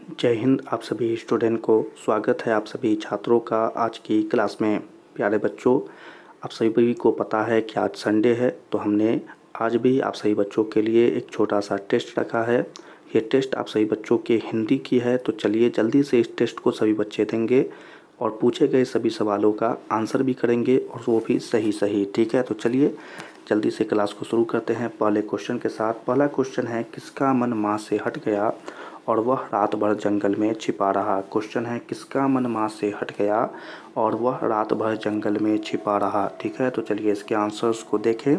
जय हिंद। आप सभी स्टूडेंट को स्वागत है आप सभी छात्रों का आज की क्लास में। प्यारे बच्चों, आप सभी को पता है कि आज संडे है, तो हमने आज भी आप सभी बच्चों के लिए एक छोटा सा टेस्ट रखा है। ये टेस्ट आप सभी बच्चों के हिंदी की है, तो चलिए जल्दी से इस टेस्ट को सभी बच्चे देंगे और पूछे गए सभी सवालों का आंसर भी करेंगे और वो भी सही। ठीक है, तो चलिए जल्दी से क्लास को शुरू करते हैं पहले क्वेश्चन के साथ। पहला क्वेश्चन है, किसका मन माँ से हट गया और वह रात भर जंगल में छिपा रहा। क्वेश्चन है, किसका मन माँ से हट गया और वह रात भर जंगल में छिपा रहा। ठीक है, तो चलिए इसके आंसर्स को देखें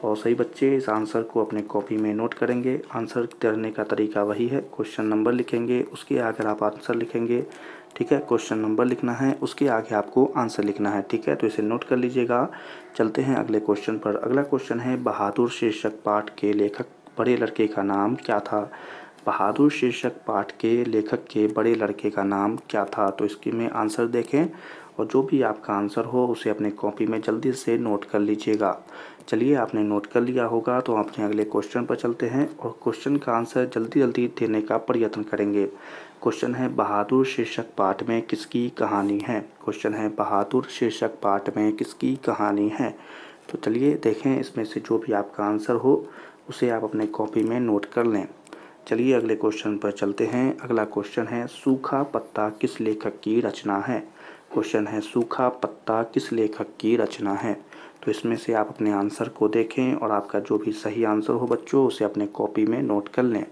और सही बच्चे इस आंसर को अपने कॉपी में नोट करेंगे। आंसर करने का तरीका वही है, क्वेश्चन नंबर लिखेंगे, उसके आगे आप आंसर लिखेंगे। ठीक है, क्वेश्चन नंबर लिखना है, उसके आगे आपको आंसर लिखना है। ठीक है, तो इसे नोट कर लीजिएगा। चलते हैं अगले क्वेश्चन पर। अगला क्वेश्चन है, बहादुर शीर्षक पाठ के लेखक बड़े लड़के का नाम क्या था। बहादुर शीर्षक पाठ के लेखक के बड़े लड़के का नाम क्या था। तो इसकी में आंसर देखें और जो भी आपका आंसर हो उसे अपने कॉपी में जल्दी से नोट कर लीजिएगा। चलिए आपने नोट कर लिया होगा, तो अपने अगले क्वेश्चन पर चलते हैं और क्वेश्चन का आंसर जल्दी देने का प्रयत्न करेंगे। क्वेश्चन है, बहादुर शीर्षक पाठ में किसकी कहानी है। क्वेश्चन है, बहादुर शीर्षक पाठ में किसकी कहानी है। तो चलिए देखें, इसमें से जो भी आपका आंसर हो उसे आप अपने कॉपी में नोट कर लें। चलिए अगले क्वेश्चन पर चलते हैं। अगला क्वेश्चन है, सूखा पत्ता किस लेखक की रचना है। क्वेश्चन है, सूखा पत्ता किस लेखक की रचना है। तो इसमें से आप अपने आंसर को देखें और आपका जो भी सही आंसर हो बच्चों उसे अपने कॉपी में नोट कर लें।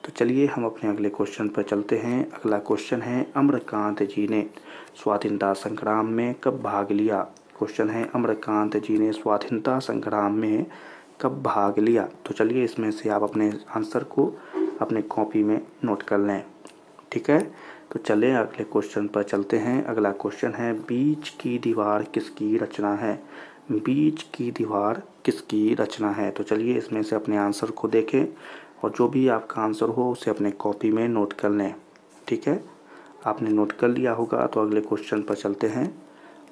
तो चलिए हम अपने अगले क्वेश्चन पर चलते हैं। अगला क्वेश्चन है, अमरकांत जी ने स्वाधीनता संग्राम में कब भाग लिया। क्वेश्चन है, अमरकांत जी ने स्वाधीनता संग्राम में कब भाग लिया। तो चलिए इसमें से आप अपने आंसर को अपने कॉपी में नोट कर लें। ठीक है, तो चलें अगले क्वेश्चन पर चलते हैं। अगला क्वेश्चन है, बीच की दीवार किसकी रचना है। बीच की दीवार किसकी रचना है। तो चलिए इसमें से अपने आंसर को देखें और जो भी आपका आंसर हो उसे अपने कॉपी में नोट कर लें। ठीक है, आपने नोट कर लिया होगा, तो अगले क्वेश्चन पर चलते हैं।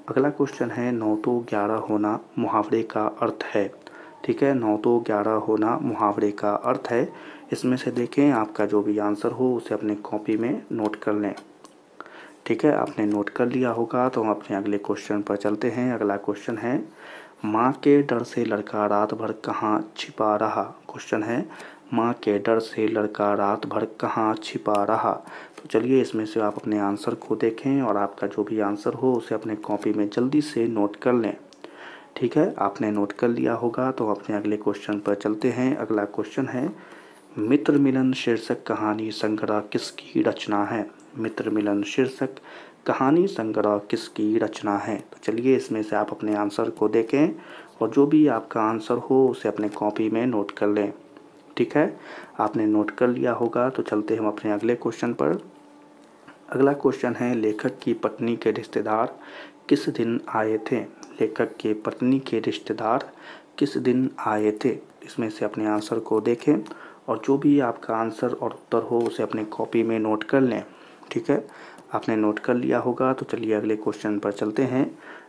अगला क्वेश्चन है, 9 तो 11 होना मुहावरे का अर्थ है। ठीक है, 9 तो 11 होना मुहावरे का अर्थ है। इसमें से देखें आपका जो भी आंसर हो उसे अपने कॉपी में नोट कर लें। ठीक है, आपने नोट कर लिया होगा, तो हम अपने अगले क्वेश्चन पर चलते हैं। अगला क्वेश्चन है, माँ के डर से लड़का रात भर कहाँ छिपा रहा। क्वेश्चन है, माँ के डर से लड़का रात भर कहाँ छिपा रहा। तो चलिए इसमें से आप अपने आंसर को देखें और आपका जो भी आंसर हो उसे अपने कॉपी में जल्दी से नोट कर लें। ठीक है, आपने नोट कर लिया होगा, तो अपने अगले क्वेश्चन पर चलते हैं। अगला क्वेश्चन है, मित्र मिलन शीर्षक कहानी संग्रह किसकी रचना है। मित्र मिलन शीर्षक कहानी संग्रह किसकी रचना है। तो चलिए इसमें से आप अपने आंसर को देखें और जो भी आपका आंसर हो उसे अपने कॉपी में नोट कर लें। ठीक है, आपने नोट कर लिया होगा, तो चलते हम अपने अगले क्वेश्चन पर। अगला क्वेश्चन है, लेखक की पत्नी के रिश्तेदार किस दिन आए थे। लेखक के पत्नी के रिश्तेदार किस दिन आए थे। इसमें से अपने आंसर को देखें और जो भी आपका आंसर और उत्तर हो उसे अपने कॉपी में नोट कर लें। ठीक है, आपने नोट कर लिया होगा, तो चलिए अगले क्वेश्चन पर चलते हैं।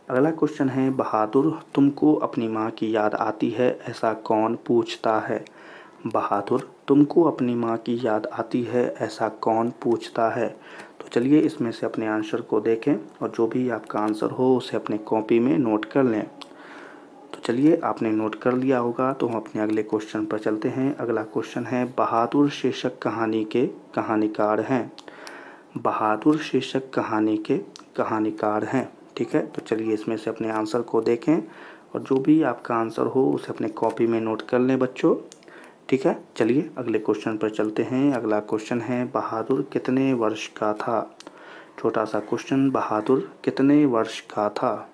अगला क्वेश्चन है, बहादुर तुमको अपनी माँ की याद आती है ऐसा कौन पूछता है। बहादुर तुमको अपनी माँ की याद आती है ऐसा कौन पूछता है। तो चलिए इसमें से अपने आंसर को देखें और जो भी आपका आंसर हो उसे अपने कॉपी में नोट कर लें। तो चलिए आपने नोट कर लिया होगा, तो हम अपने अगले क्वेश्चन पर चलते हैं। अगला क्वेश्चन है, बहादुर शीर्षक कहानी के कहानीकार हैं। बहादुर शीर्षक कहानी के कहानीकार हैं। ठीक है, तो चलिए इसमें से अपने आंसर को देखें और जो भी आपका आंसर हो उसे अपने कॉपी में नोट कर लें बच्चों। ठीक है, चलिए अगले क्वेश्चन पर चलते हैं। अगला क्वेश्चन है, बहादुर कितने वर्ष का था। छोटा सा क्वेश्चन, बहादुर कितने वर्ष का था।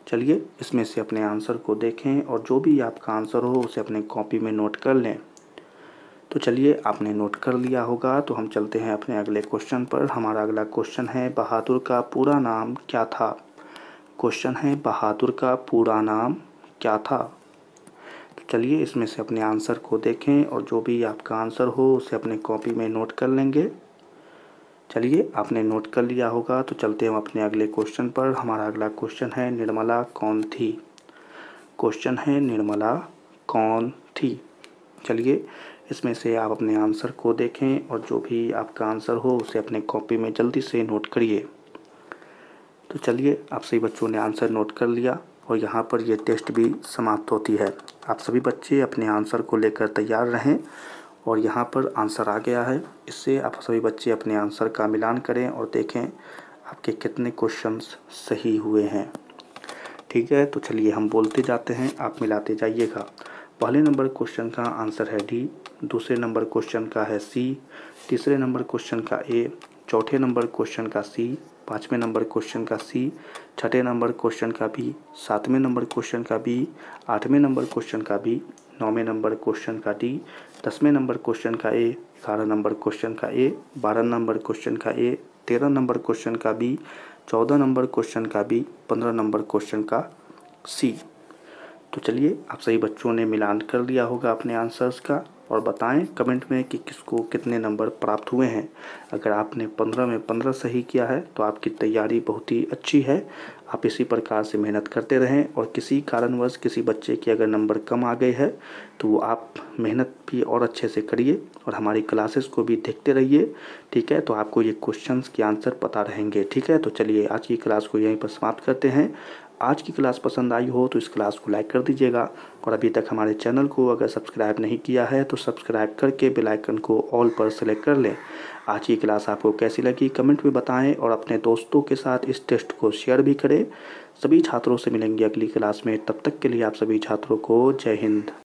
चलिए इसमें से अपने आंसर को देखें और जो भी आपका आंसर हो उसे अपने कॉपी में नोट कर लें। तो चलिए आपने नोट कर लिया होगा, तो हम चलते हैं अपने अगले क्वेश्चन पर। हमारा अगला क्वेश्चन है, बहादुर का पूरा नाम क्या था। क्वेश्चन है, बहादुर का पूरा नाम क्या था। तो चलिए इसमें से अपने आंसर को देखें और जो भी आपका आंसर हो उसे अपने कॉपी में नोट कर लेंगे। चलिए आपने नोट कर लिया होगा, तो चलते हम अपने अगले क्वेश्चन पर। हमारा अगला क्वेश्चन है, निर्मला कौन थी। क्वेश्चन है, निर्मला कौन थी। चलिए इसमें से आप अपने आंसर को देखें और जो भी आपका आंसर हो उसे अपने कॉपी में जल्दी से नोट करिए। तो चलिए, आप सभी बच्चों ने आंसर नोट कर लिया और यहाँ पर ये टेस्ट भी समाप्त होती है। आप सभी बच्चे अपने आंसर को लेकर तैयार रहें और यहाँ पर आंसर आ गया है। इससे आप सभी बच्चे अपने आंसर का मिलान करें और देखें आपके कितने क्वेश्चंस सही हुए हैं। ठीक है, तो चलिए हम बोलते जाते हैं, आप मिलाते जाइएगा। पहले नंबर क्वेश्चन का आंसर है डी, दूसरे नंबर क्वेश्चन का है सी, तीसरे नंबर क्वेश्चन का ए, चौथे नंबर क्वेश्चन का सी, पाँचवें नंबर क्वेश्चन का सी, छठे नंबर क्वेश्चन का बी, सातवें नंबर क्वेश्चन का बी, आठवें नंबर क्वेश्चन का बी, नौवें नंबर क्वेश्चन का डी, 10वें नंबर क्वेश्चन का ए, 11 नंबर क्वेश्चन का ए, 12 नंबर क्वेश्चन का ए, 13 नंबर क्वेश्चन का बी, 14 नंबर क्वेश्चन का बी, 15 नंबर क्वेश्चन का सी। तो चलिए, आप सही बच्चों ने मिलान कर लिया होगा अपने आंसर्स का और बताएं कमेंट में कि किसको कितने नंबर प्राप्त हुए हैं। अगर आपने 15 में 15 सही किया है तो आपकी तैयारी बहुत ही अच्छी है। आप इसी प्रकार से मेहनत करते रहें और किसी कारणवश किसी बच्चे के अगर नंबर कम आ गए हैं तो वो आप मेहनत भी और अच्छे से करिए और हमारी क्लासेस को भी देखते रहिए। ठीक है, तो आपको ये क्वेश्चंस के आंसर पता रहेंगे। ठीक है, तो चलिए आज की क्लास को यहीं पर समाप्त करते हैं। आज की क्लास पसंद आई हो तो इस क्लास को लाइक कर दीजिएगा और अभी तक हमारे चैनल को अगर सब्सक्राइब नहीं किया है तो सब्सक्राइब करके बेल आइकन को ऑल पर सेलेक्ट कर लें। आज की क्लास आपको कैसी लगी कमेंट में बताएं और अपने दोस्तों के साथ इस टेस्ट को शेयर भी करें। सभी छात्रों से मिलेंगे अगली क्लास में, तब तक के लिए आप सभी छात्रों को जय हिंद।